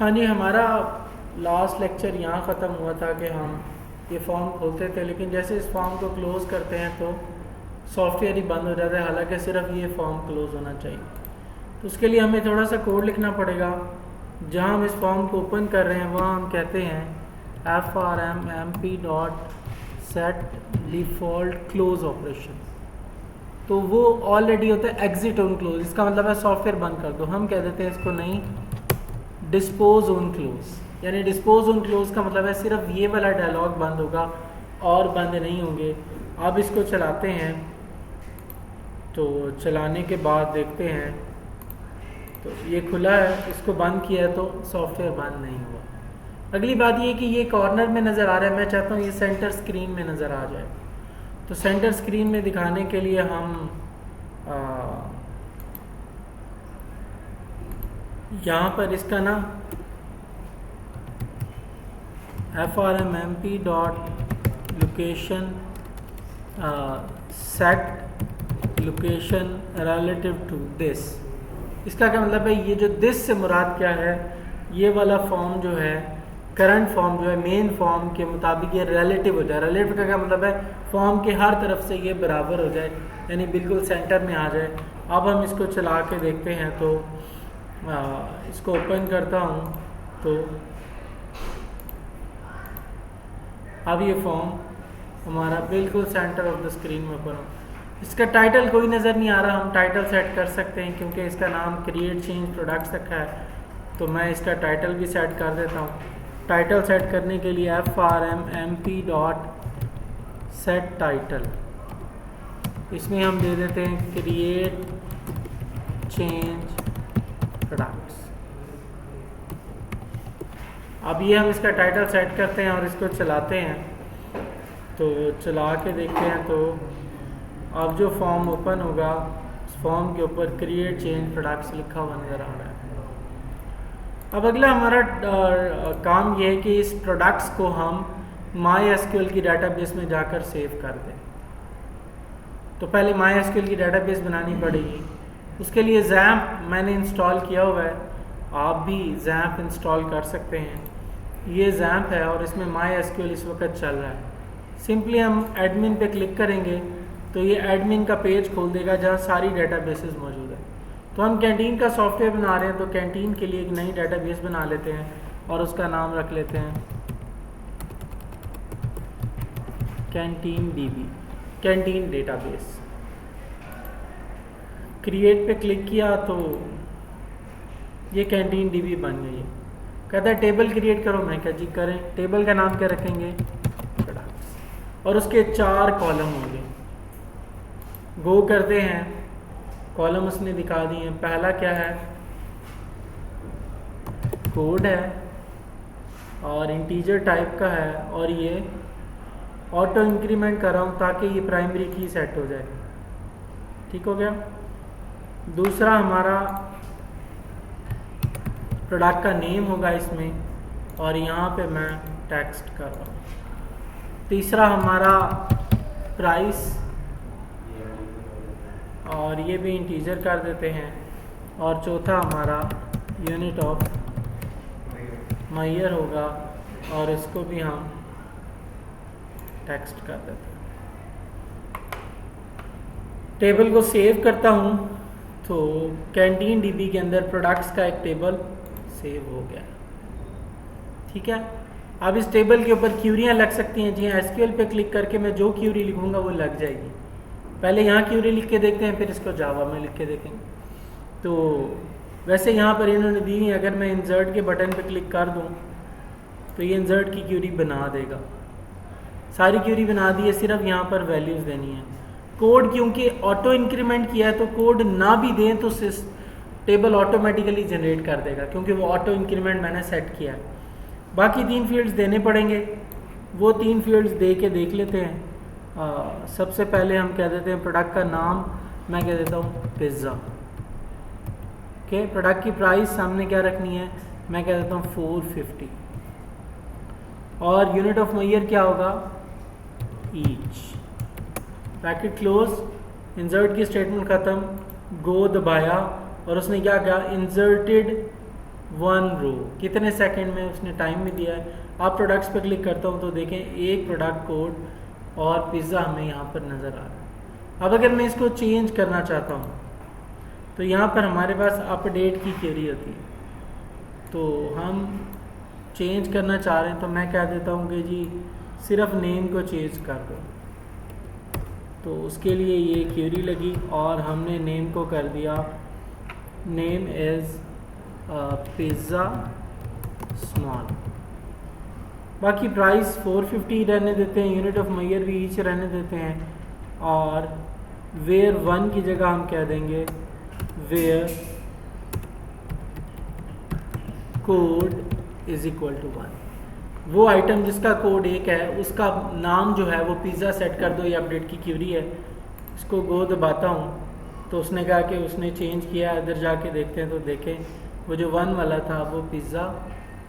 हाँ जी, हमारा last lecture यहाँ ख़त्म हुआ था कि हम ये फॉर्म खोलते थे, लेकिन जैसे इस फॉर्म को क्लोज़ करते हैं तो सॉफ्टवेयर ही बंद हो जाता है, हालांकि सिर्फ ये फॉर्म क्लोज़ होना चाहिए। तो उसके लिए हमें थोड़ा सा कोड लिखना पड़ेगा। जहाँ हम इस फॉर्म को ओपन कर रहे हैं वहाँ हम कहते हैं frm_mp.set_default_close ऑपरेशन। तो वो ऑलरेडी होता है एग्जिट ऑन क्लोज, इसका मतलब है सॉफ्टवेयर बंद कर दो। हम कह देते हैं इसको नहीं, डिस्पोज ऑन क्लोज, यानी डिस्पोज ऑन क्लोज का मतलब है सिर्फ ये वाला डायलॉग बंद होगा और बंद नहीं होंगे। अब इसको चलाते हैं, तो चलाने के बाद देखते हैं तो ये खुला है, इसको बंद किया है तो सॉफ्टवेयर बंद नहीं हुआ। अगली बात ये कि ये कॉर्नर में नज़र आ रहा है, मैं चाहता हूँ ये सेंटर स्क्रीन में नज़र आ जाए। तो सेंटर स्क्रीन में दिखाने के लिए हम यहाँ पर इसका ना frmm_mp.location set location relative to this। इसका क्या मतलब है, ये जो दिस से मुराद क्या है, ये वाला फॉर्म जो है, करंट फॉर्म जो है मेन फॉर्म के मुताबिक ये रिलेटिव हो जाए। रिलेटिव का क्या मतलब है, फॉर्म के हर तरफ से ये बराबर हो जाए, यानी बिल्कुल सेंटर में आ जाए। अब हम इसको चला के देखते हैं, तो इसको ओपन करता हूँ, तो अब ये फॉर्म हमारा बिल्कुल सेंटर ऑफ द स्क्रीन में ओपन हो। इसका टाइटल कोई नज़र नहीं आ रहा, हम टाइटल सेट कर सकते हैं क्योंकि इसका नाम क्रिएट चेंज प्रोडक्ट्स रखा है, तो मैं इसका टाइटल भी सेट कर देता हूँ। टाइटल सेट करने के लिए frmm_mp.setTitle, इसमें हम दे देते हैं क्रिएट चेंज प्रोडक्ट्स। अब ये हम इसका टाइटल सेट करते हैं और इसको चलाते हैं, तो चला के देखते हैं, तो अब जो फॉर्म ओपन होगा उस फॉर्म के ऊपर क्रिएट चेंज प्रोडक्ट्स लिखा हुआ नज़र आ रहा है। अब अगला हमारा काम ये है कि इस प्रोडक्ट्स को हम MySQL की डाटाबेस में जाकर सेव कर दें। तो पहले MySQL की डाटाबेस बनानी पड़ेगी, उसके लिए XAMPP मैंने इंस्टॉल किया हुआ है, आप भी XAMPP इंस्टॉल कर सकते हैं। ये XAMPP है और इसमें MySQL इस वक्त चल रहा है। सिंपली हम एडमिन पे क्लिक करेंगे तो ये एडमिन का पेज खोल देगा जहाँ सारी डाटाबेसेस मौजूद है। तो हम कैंटीन का सॉफ्टवेयर बना रहे हैं, तो कैंटीन के लिए एक नई डाटाबेस बना लेते हैं और उसका नाम रख लेते हैं canteen DB, canteen database. Create पे क्लिक किया तो ये कैंटीन DB बन गई है। कहता है टेबल क्रिएट करो, मैं क्या जी करें। टेबल का नाम क्या रखेंगे, प्रोडक्ट्स, और उसके 4 कॉलम होंगे। गो करते हैं, कॉलम उसने दिखा दिए हैं। पहला क्या है, कोड है और इंटीजर टाइप का है, और ये ऑटो इंक्रीमेंट कर रहा हूँ ताकि ये प्राइमरी की सेट हो जाए। ठीक हो गया। दूसरा हमारा प्रोडक्ट का नेम होगा इसमें, और यहाँ पे मैं टेक्स्ट कर रहा हूँ। तीसरा हमारा प्राइस, और ये भी इंटीजर कर देते हैं। और चौथा हमारा यूनिट ऑफ मायर होगा, और इसको भी हम टेक्स्ट कर देते हैं। टेबल को सेव करता हूँ, तो कैंटीन DB के अंदर प्रोडक्ट्स का एक टेबल सेव हो गया। ठीक है। अब इस टेबल के ऊपर क्यूरियाँ लग सकती हैं। जी हाँ, SQL पे क्लिक करके मैं जो क्यूरी लिखूँगा वो लग जाएगी। पहले यहाँ क्यूरी लिख के देखते हैं, फिर इसको जावा में लिख के देखेंगे। तो वैसे यहाँ पर इन्होंने दी है, अगर मैं इंसर्ट के बटन पे क्लिक कर दूँ तो ये इंसर्ट की क्यूरी बना देगा। सारी क्यूरी बना दी है, सिर्फ यहाँ पर वैल्यूज़ देनी है। कोड क्योंकि ऑटो इंक्रीमेंट किया है, तो कोड ना भी दें तो टेबल ऑटोमेटिकली जनरेट कर देगा, क्योंकि वो ऑटो इंक्रीमेंट मैंने सेट किया है। बाकी 3 फील्ड्स देने पड़ेंगे, वो 3 फील्ड्स दे के देख लेते हैं। सबसे पहले हम कह देते हैं प्रोडक्ट का नाम, मैं कह देता हूँ पिज़्ज़ा। ओके। प्रोडक्ट की प्राइस सामने क्या रखनी है, मैं कह देता हूँ 450। और यूनिट ऑफ मायर क्या होगा, ईच। ब्रैकेट क्लोज, इंसर्ट की स्टेटमेंट ख़त्म, गो दबाया और उसने क्या कहा, इंसर्टेड 1 रो, कितने सेकंड में उसने टाइम भी दिया है। आप प्रोडक्ट्स पे क्लिक करता हूँ तो देखें एक प्रोडक्ट कोड और पिज़्ज़ा हमें यहाँ पर नज़र आ रहा है। अब अगर मैं इसको चेंज करना चाहता हूँ तो यहाँ पर हमारे पास अपडेट की क्वेरी होती है, तो हम चेंज करना चाह रहे हैं तो मैं कह देता हूँ कि जी सिर्फ नेम को चेंज कर दो, तो उसके लिए ये क्वेरी लगी और हमने नेम को कर दिया नेम इज़ पिज़्ज़ा स्मॉल। बाकी प्राइस 450 रहने देते हैं, यूनिट ऑफ मेजर भी ईच रहने देते हैं, और वेयर 1 की जगह हम कह देंगे where code is equal to 1। वो आइटम जिसका कोड 1 है उसका नाम जो है वो पिज़्ज़ा सेट कर दो, ये अपडेट की क्वेरी है। इसको गो दबाता हूँ तो उसने कहा कि उसने चेंज किया। इधर जाके देखते हैं तो देखें वो जो 1 वाला था वो पिज़्ज़ा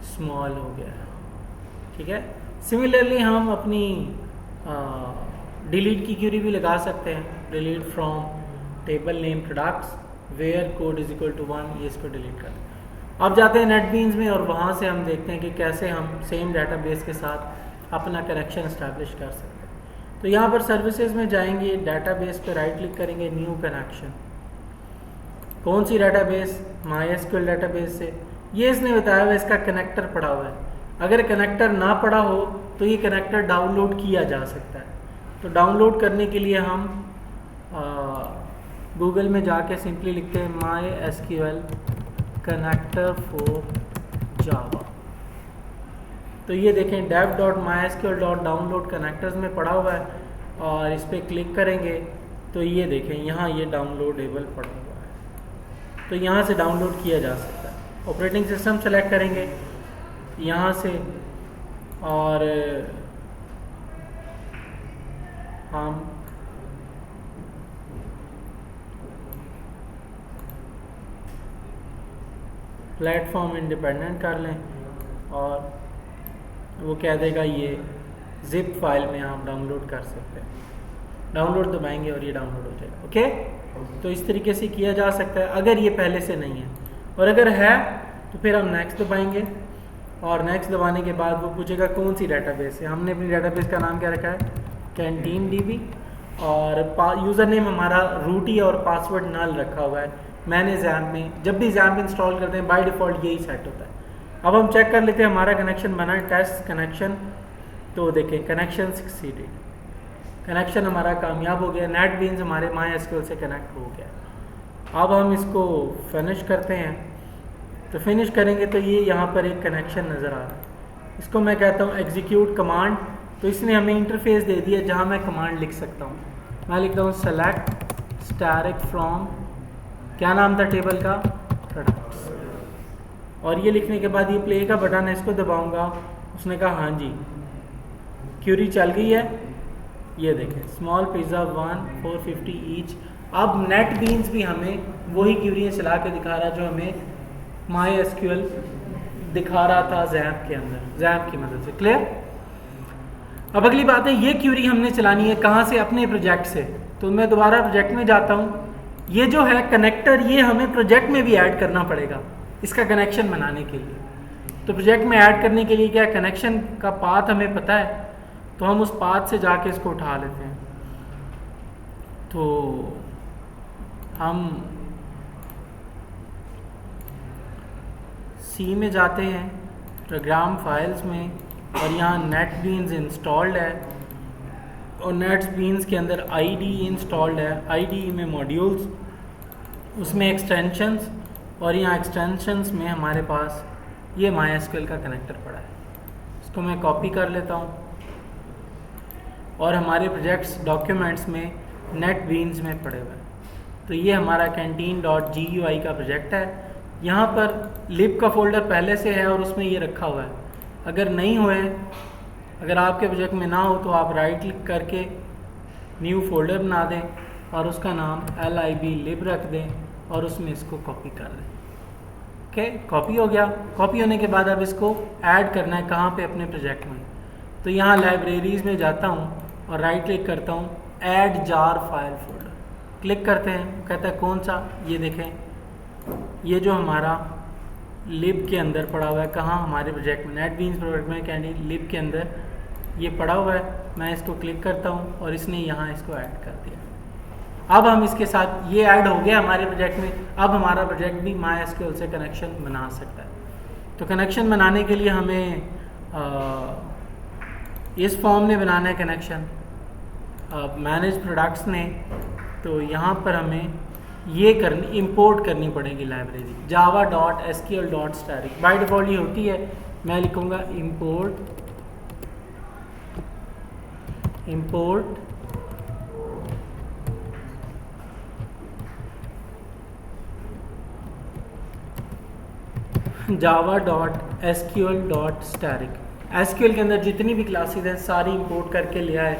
स्मॉल हो गया है। ठीक है, सिमिलरली हम अपनी डिलीट की क्वेरी भी लगा सकते हैं, delete from table name products where code is equal to 1, ये इसको डिलीट कर दें। अब जाते हैं नेटबीन्स में और वहाँ से हम देखते हैं कि कैसे हम सेम डाटाबेस के साथ अपना कनेक्शन इस्टेब्लिश कर सकते हैं। तो यहाँ पर सर्विसेज में जाएंगे, डाटाबेस पे राइट क्लिक करेंगे, न्यू कनेक्शन। कौन सी डाटाबेस? MySQL डाटाबेस से। ये इसने बताया हुआ इसका कनेक्टर पड़ा हुआ है। अगर कनेक्टर ना पड़ा हो तो ये कनेक्टर डाउनलोड किया जा सकता है। तो डाउनलोड करने के लिए हम गूगल में जाके सिंपली लिखते हैं MySQL कनेक्टर फॉर जावा। तो ये देखें dev.mysql.download कनेक्टर्स में पड़ा हुआ है और इस पर क्लिक करेंगे तो ये देखें यहाँ ये डाउनलोडेबल पड़ा हुआ है। तो यहाँ से डाउनलोड किया जा सकता है। ऑपरेटिंग सिस्टम सेलेक्ट करेंगे यहाँ से और हम प्लेटफॉर्म इंडिपेंडेंट कर लें और वो कह देगा ये जिप फाइल में आप डाउनलोड कर सकते हैं। डाउनलोड दबाएंगे और ये डाउनलोड हो जाएगा। ओके, तो इस तरीके से किया जा सकता है अगर ये पहले से नहीं है, और अगर है तो फिर हम नेक्स्ट दबाएंगे और नेक्स्ट दबाने के बाद वो पूछेगा कौन सी डाटाबेस है। हमने अपनी डाटाबेस का नाम क्या रखा है? कैंटीन डीबी, और यूज़र नेम हमारा रूटी और पासवर्ड नल रखा हुआ है। मैंने जैम्प में जब भी जैम्प इंस्टॉल करते हैं बाय डिफ़ॉल्ट यही सेट होता है। अब हम चेक कर लेते हैं हमारा कनेक्शन बना है, टेस्ट कनेक्शन। तो देखें कनेक्शन सक्सीडेड, कनेक्शन हमारा कामयाब हो गया। नेटबीन्स हमारे MySQL से कनेक्ट हो गया। अब हम इसको फिनिश करते हैं। तो फिनिश करेंगे तो ये यहाँ पर एक कनेक्शन नज़र आ रहा है। इसको मैं कहता हूँ एग्जीक्यूट कमांड। तो इसने हमें इंटरफेस दे दिया जहाँ मैं कमांड लिख सकता हूँ। मैं लिखता हूँ सेलेक्ट स्टैटिक फ्रॉम, क्या नाम था टेबल का? प्रोडक्ट्स। और ये लिखने के बाद ये प्ले का बटन है, इसको दबाऊंगा। उसने कहा हाँ जी, क्यूरी चल गई है। ये देखें स्मॉल पिज़्ज़ा 1 450 ईच। अब नेटबीन्स भी हमें वही क्यूरियाँ चला के दिखा रहा जो हमें MySQL दिखा रहा था जैम्प के अंदर, जैम्प की मदद से। क्लियर? अब अगली बात है ये क्यूरी हमने चलानी है कहाँ से? अपने प्रोजेक्ट से। तो मैं दोबारा प्रोजेक्ट में जाता हूँ। ये जो है कनेक्टर ये हमें प्रोजेक्ट में भी ऐड करना पड़ेगा इसका कनेक्शन बनाने के लिए। तो प्रोजेक्ट में ऐड करने के लिए क्या, कनेक्शन का पाथ हमें पता है, तो हम उस पाथ से जाके इसको उठा लेते हैं। तो हम सी में जाते हैं, प्रोग्राम फाइल्स में, और यहाँ नेटबीन्स इंस्टॉल्ड है और नेटबीन्स के अंदर आईडी इंस्टॉल्ड है। आईडी में मॉड्यूल्स, उसमें एक्सटेंशंस, और यहाँ एक्सटेंशंस में हमारे पास ये MySQL का कनेक्टर पड़ा है। इसको मैं कॉपी कर लेता हूँ और हमारे प्रोजेक्ट्स डॉक्यूमेंट्स में नेटबीन्स में पड़े हुए हैं। तो ये हमारा canteen.gui का प्रोजेक्ट है। यहाँ पर लिब का फोल्डर पहले से है और उसमें ये रखा हुआ है। अगर नहीं हुए, अगर आपके प्रोजेक्ट में ना हो तो आप राइट क्लिक करके न्यू फोल्डर बना दें और उसका नाम lib रख दें और उसमें इसको कॉपी कर दें। ओके, कॉपी हो गया। कॉपी होने के बाद अब इसको ऐड करना है कहाँ पे? अपने प्रोजेक्ट में। तो यहाँ लाइब्रेरीज़ में जाता हूँ और राइट क्लिक करता हूँ, add jar file folder, click करते हैं। कहता है कौन सा? ये देखें, ये जो हमारा लिब के अंदर पड़ा हुआ है। कहाँ? हमारे प्रोजेक्ट में, नेटबीन्स प्रोजेक्ट में कैंडी लिब के अंदर ये पड़ा हुआ है। मैं इसको क्लिक करता हूँ और इसने यहाँ इसको ऐड कर दिया। अब हम इसके साथ, ये ऐड हो गया हमारे प्रोजेक्ट में। अब हमारा प्रोजेक्ट भी MySQL से कनेक्शन बना सकता है। तो कनेक्शन बनाने के लिए हमें इस फॉर्म में बनाना है कनेक्शन, मैनेज प्रोडक्ट्स ने। तो यहाँ पर हमें ये करनी, इंपोर्ट करनी पड़ेगी लाइब्रेरी java.sql.static। बाय डिफ़ॉल्ट ये होती है। मैं लिखूँगा इंपोर्ट java.sql.static। SQL के अंदर जितनी भी क्लासेस हैं सारी इंपोर्ट करके लिया है।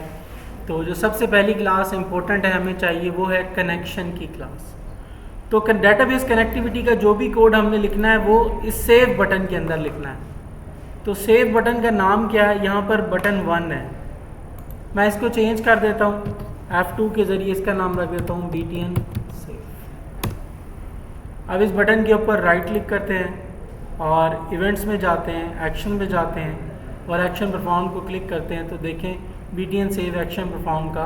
तो जो सबसे पहली क्लास इंपॉर्टेंट है हमें चाहिए वो है कनेक्शन की क्लास। तो डेटाबेस कनेक्टिविटी का जो भी कोड हमने लिखना है वो इस सेव बटन के अंदर लिखना है। तो सेव बटन का नाम क्या है? यहाँ पर बटन 1 है। मैं इसको चेंज कर देता हूँ, F2 के ज़रिए इसका नाम रख देता हूँ btn सेव। अब इस बटन के ऊपर राइट क्लिक करते हैं और इवेंट्स में जाते हैं, एक्शन में जाते हैं और एक्शन परफॉर्म को क्लिक करते हैं। तो देखें btn सेव एक्शन परफॉर्म का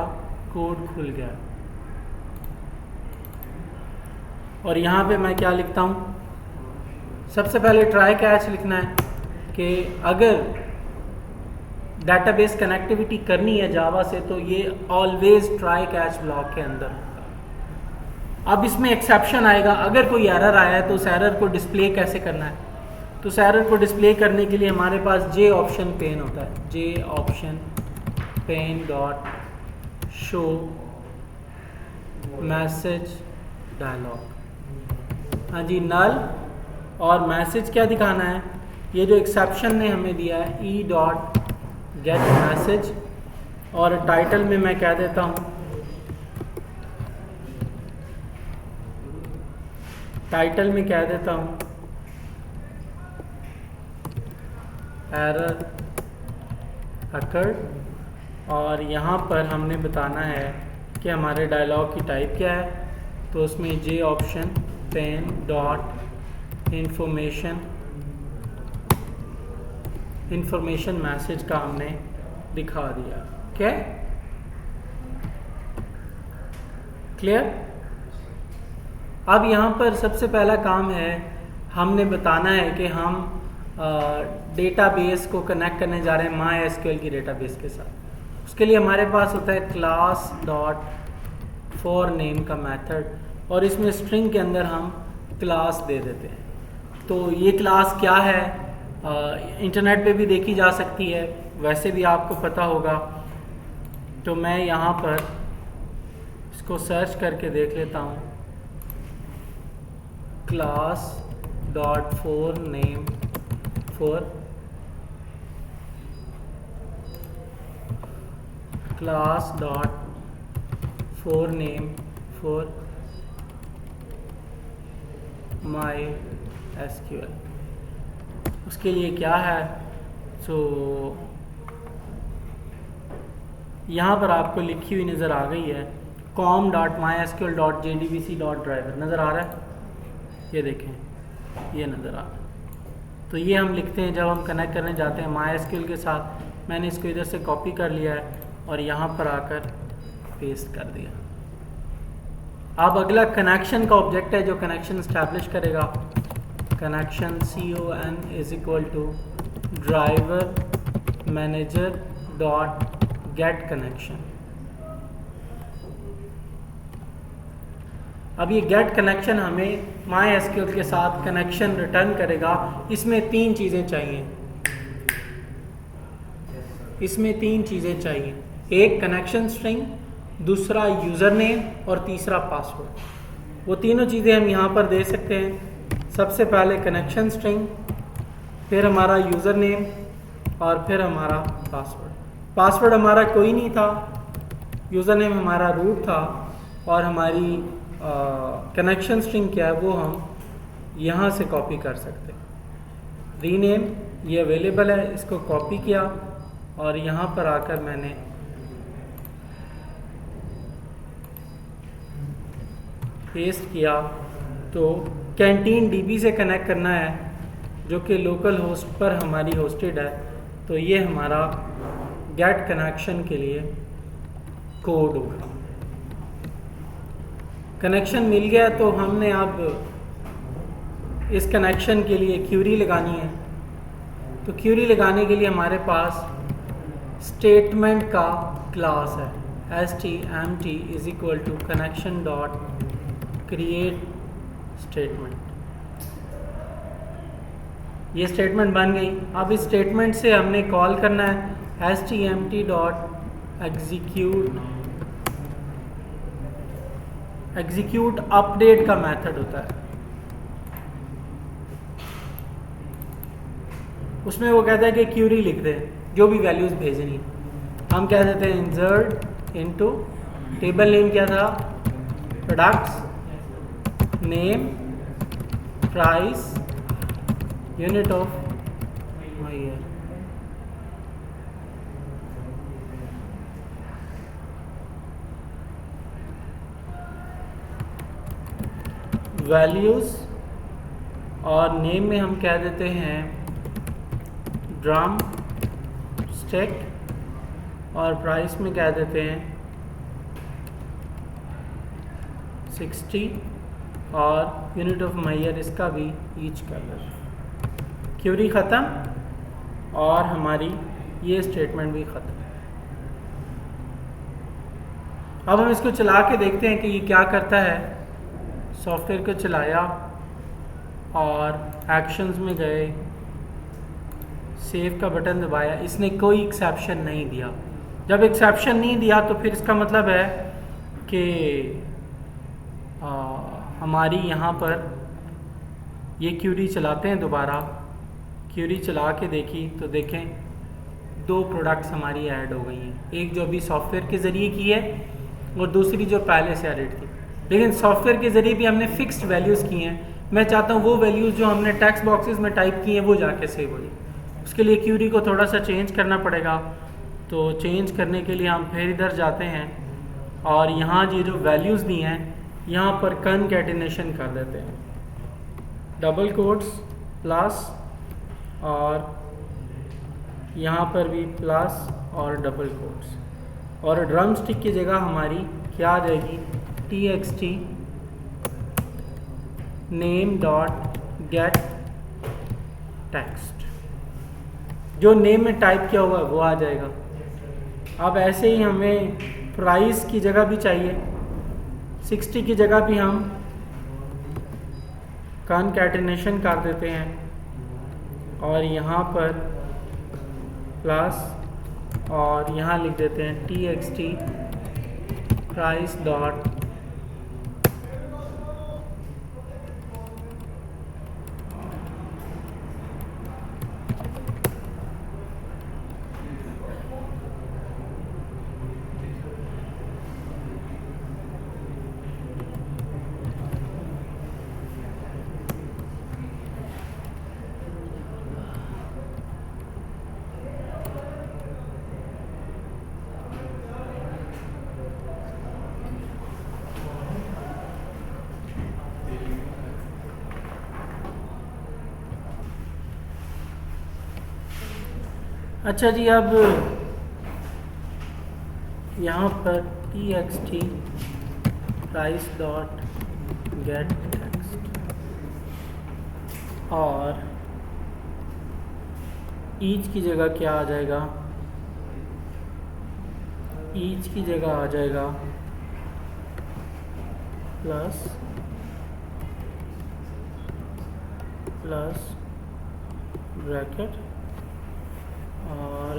कोड खुल गया। और यहाँ पे मैं क्या लिखता हूँ? सबसे पहले ट्राई कैच लिखना है कि अगर डेटाबेस कनेक्टिविटी करनी है जावा से तो ये ऑलवेज ट्राई कैच ब्लॉक के अंदर होगा। अब इसमें एक्सेप्शन आएगा, अगर कोई एरर आया है तो उस एरर को डिस्प्ले कैसे करना है? तो उस एरर को डिस्प्ले करने के लिए हमारे पास जे ऑप्शन पेन होता है, J option pen dot show message dialog. हाँ जी, नल और मैसेज क्या दिखाना है? ये जो एक्सेप्शन ने हमें दिया है ई डॉट गेट मैसेज, और टाइटल में मैं कह देता हूँ एरर अकर्ड। और यहाँ पर हमने बताना है कि हमारे डायलॉग की टाइप क्या है। तो उसमें जे option pen dot information message का हमने दिखा दिया। क्या क्लियर? अब यहाँ पर सबसे पहला काम है, हमने बताना है कि हम डेटाबेस को कनेक्ट करने जा रहे हैं MySQL की डेटाबेस के साथ। उसके लिए हमारे पास होता है क्लास डॉट फॉर नेम का मेथड, और इसमें स्ट्रिंग के अंदर हम क्लास दे देते हैं। तो ये क्लास क्या है? इंटरनेट पे भी देखी जा सकती है, वैसे भी आपको पता होगा। तो मैं यहाँ पर इसको सर्च करके देख लेता हूँ, class dot for name for class dot for name for MySQL। उसके लिए क्या है? तो यहाँ पर आपको लिखी हुई नज़र आ गई है com.mysql.jdbc.driver नज़र आ रहा है, ये देखें, ये नज़र आ रहा है। तो ये हम लिखते हैं जब हम कनेक्ट करने जाते हैं MySQL के साथ। मैंने इसको इधर से कॉपी कर लिया है और यहाँ पर आकर पेस्ट कर दिया। अब अगला कनेक्शन का ऑब्जेक्ट है जो कनेक्शन इस्टेब्लिश करेगा। Connection con is equal to driver manager dot get connection. अब ये गेट कनेक्शन हमें MySQL के साथ कनेक्शन रिटर्न करेगा। इसमें तीन चीज़ें चाहिए, एक कनेक्शन स्ट्रिंग, दूसरा यूज़र नेम और तीसरा पासवर्ड। वो तीनों चीज़ें हम यहाँ पर दे सकते हैं। सबसे पहले कनेक्शन स्ट्रिंग, फिर हमारा यूज़र नेम और फिर हमारा पासवर्ड। पासवर्ड हमारा कोई नहीं था, यूज़र नेम हमारा रूट था, और हमारी कनेक्शन स्ट्रिंग क्या है वो हम यहाँ से कॉपी कर सकते हैं। रीनेम ये अवेलेबल है, इसको कॉपी किया और यहाँ पर आकर मैंने पेस्ट किया। तो कैंटीन डीबी से कनेक्ट करना है जो कि लोकल होस्ट पर हमारी होस्टेड है। तो ये हमारा गेट कनेक्शन के लिए कोड होगा। कनेक्शन मिल गया तो हमने अब इस कनेक्शन के लिए क्यूरी लगानी है। तो क्यूरी लगाने के लिए हमारे पास स्टेटमेंट का क्लास है stmt is equal to connection dot create statement. ये स्टेटमेंट बन गई। अब इस स्टेटमेंट से हमने कॉल करना है stmt डॉट एग्जीक्यूट अपडेट का मेथड होता है। उसमें वो कहता है कि क्यूरी लिख दे जो भी वैल्यूज भेजनी। हम क्या देते हैं इंसर्ट इनटू टेबल नेम क्या था products name price unit of year. Values और नेम में हम कह देते हैं ड्रम स्टिक और प्राइस में कह देते हैं 60 और यूनिट ऑफ ईयर इसका भी ईच कलर। क्यूरी ख़त्म और हमारी ये स्टेटमेंट भी ख़त्म। अब हम इसको चला के देखते हैं कि ये क्या करता है। सॉफ्टवेयर को चलाया और एक्शंस में गए, सेव का बटन दबाया, इसने कोई एक्सेप्शन नहीं दिया। जब एक्सेप्शन नहीं दिया तो फिर इसका मतलब है कि हमारी यहाँ पर ये क्यूरी चलाते हैं। दोबारा क्यूरी चला के देखी तो देखें 2 प्रोडक्ट्स हमारी ऐड हो गई हैं, एक जो अभी सॉफ्टवेयर के ज़रिए की है और दूसरी जो पहले से एडिट थी। लेकिन सॉफ्टवेयर के ज़रिए भी हमने फिक्स्ड वैल्यूज़ की हैं। मैं चाहता हूँ वो वैल्यूज़ जो हमने टेक्स्ट बॉक्सेस में टाइप की हैं वो जाके सेव हो जाए। उसके लिए क्यूरी को थोड़ा सा चेंज करना पड़ेगा। तो चेंज करने के लिए हम फिर इधर जाते हैं और यहाँ ये जो वैल्यूज़ दी हैं यहाँ पर कनकैटिनेशन कर देते हैं, डबल कोट्स प्लस और यहाँ पर भी प्लस और डबल कोट्स। और ड्रम स्टिक की जगह हमारी क्या आ जाएगी txt name dot gate text. जो नेम में टाइप किया हुआ है वो आ जाएगा। अब ऐसे ही हमें प्राइस की जगह भी चाहिए, 60 की जगह भी हम कॉन्कैटिनेशन कर देते हैं और यहाँ पर प्लस और यहाँ लिख देते हैं txt प्राइस डॉट अच्छा जी। अब यहाँ पर txt price dot gate text और ईच की जगह क्या आ जाएगा, ईच की जगह आ जाएगा प्लस प्लस ब्रैकेट और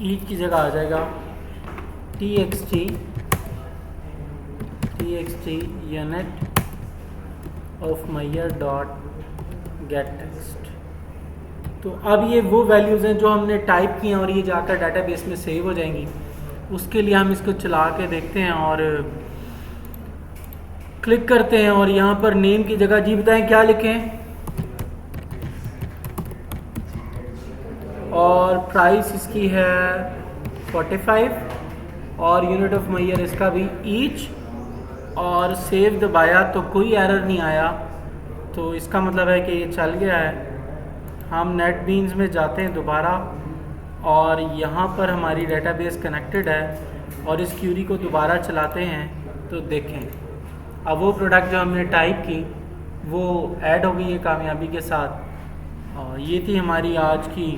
ईच की जगह आ जाएगा txt unit of year dot gate text. तो अब ये वो वैल्यूज़ हैं जो हमने टाइप की हैं और ये जाकर डाटाबेस में सेव हो जाएंगी। उसके लिए हम इसको चला के देखते हैं और क्लिक करते हैं और यहाँ पर नेम की जगह जी बताएं क्या लिखें, और प्राइस इसकी है 45 और यूनिट ऑफ मैयर इसका भी ईच, और सेव दबाया तो कोई एरर नहीं आया, तो इसका मतलब है कि ये चल गया है। हम नेटबीन्स में जाते हैं दोबारा और यहाँ पर हमारी डेटाबेस कनेक्टेड है और इस क्यूरी को दोबारा चलाते हैं तो देखें अब वो प्रोडक्ट जो हमने टाइप की वो ऐड हो गई है कामयाबी के साथ। और ये थी हमारी आज की